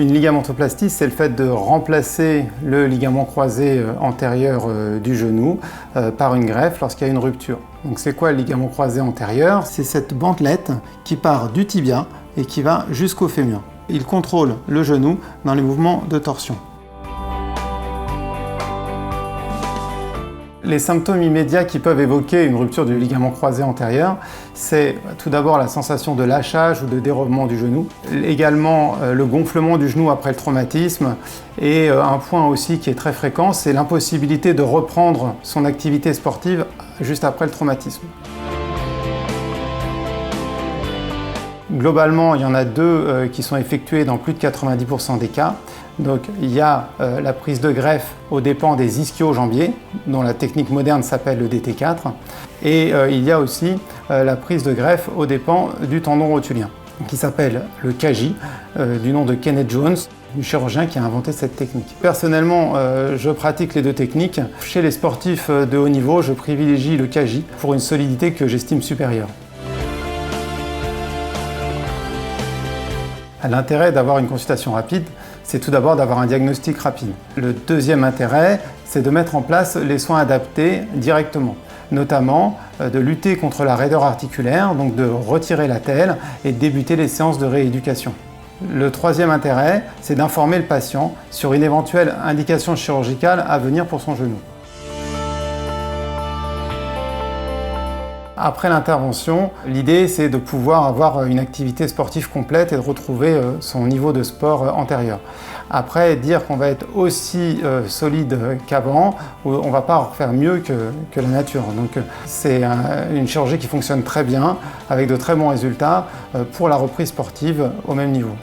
Une ligamentoplastie, c'est le fait de remplacer le ligament croisé antérieur du genou par une greffe lorsqu'il y a une rupture. Donc c'est quoi le ligament croisé antérieur? C'est cette bandelette qui part du tibia et qui va jusqu'au fémur. Il contrôle le genou dans les mouvements de torsion. Les symptômes immédiats qui peuvent évoquer une rupture du ligament croisé antérieur, c'est tout d'abord la sensation de lâchage ou de dérobement du genou, également le gonflement du genou après le traumatisme, et un point aussi qui est très fréquent, c'est l'impossibilité de reprendre son activité sportive juste après le traumatisme. Globalement, il y en a deux qui sont effectués dans plus de 90% des cas. Donc, il y a la prise de greffe aux dépens des ischio-jambiers, dont la technique moderne s'appelle le DT4. Et il y a aussi la prise de greffe aux dépens du tendon rotulien, qui s'appelle le KJ, du nom de Kenneth Jones, du chirurgien qui a inventé cette technique. Personnellement, je pratique les deux techniques. Chez les sportifs de haut niveau, je privilégie le KJ pour une solidité que j'estime supérieure. L'intérêt d'avoir une consultation rapide, c'est tout d'abord d'avoir un diagnostic rapide. Le deuxième intérêt, c'est de mettre en place les soins adaptés directement, notamment de lutter contre la raideur articulaire, donc de retirer la telle et de débuter les séances de rééducation. Le troisième intérêt, c'est d'informer le patient sur une éventuelle indication chirurgicale à venir pour son genou. Après l'intervention, l'idée c'est de pouvoir avoir une activité sportive complète et de retrouver son niveau de sport antérieur. Après, dire qu'on va être aussi solide qu'avant, on ne va pas faire mieux que la nature. Donc c'est une chirurgie qui fonctionne très bien, avec de très bons résultats pour la reprise sportive au même niveau.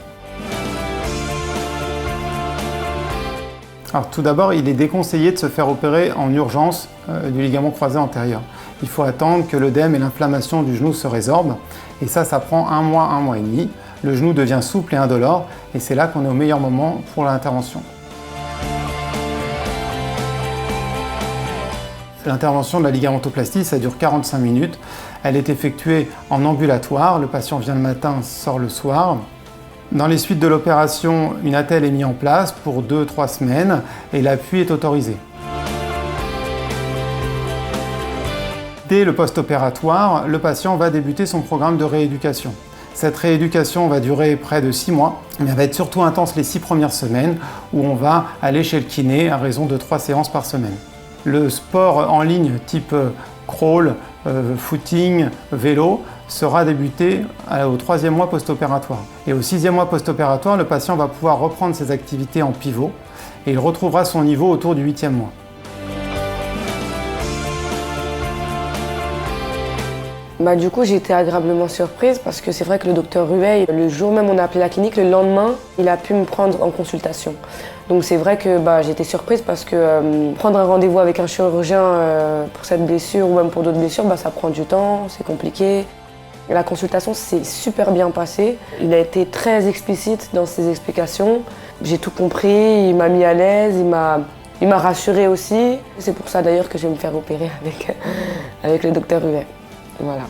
Alors tout d'abord, il est déconseillé de se faire opérer en urgence du ligament croisé antérieur. Il faut attendre que l'œdème et l'inflammation du genou se résorbent, et ça prend un mois et demi. Le genou devient souple et indolore, et c'est là qu'on est au meilleur moment pour l'intervention. L'intervention de la ligamentoplastie, ça dure 45 minutes. Elle est effectuée en ambulatoire, le patient vient le matin, sort le soir. Dans les suites de l'opération, une attelle est mise en place pour 2-3 semaines et l'appui est autorisé. Dès le post-opératoire, le patient va débuter son programme de rééducation. Cette rééducation va durer près de 6 mois, mais elle va être surtout intense les 6 premières semaines où on va aller chez le kiné à raison de 3 séances par semaine. Le sport en ligne type crawl, footing, vélo sera débuté au 3e mois post-opératoire. Et au 6e mois post-opératoire, le patient va pouvoir reprendre ses activités en pivot et il retrouvera son niveau autour du 8e mois. Du coup, j'ai été agréablement surprise parce que c'est vrai que le docteur Rueil, le jour même où on a appelé la clinique, le lendemain, il a pu me prendre en consultation. Donc c'est vrai que j'ai été surprise parce que prendre un rendez-vous avec un chirurgien pour cette blessure ou même pour d'autres blessures, ça prend du temps, c'est compliqué. La consultation s'est super bien passée. Il a été très explicite dans ses explications. J'ai tout compris, il m'a mis à l'aise, il m'a rassurée aussi. C'est pour ça d'ailleurs que je vais me faire opérer avec le docteur Rueil. Voilà.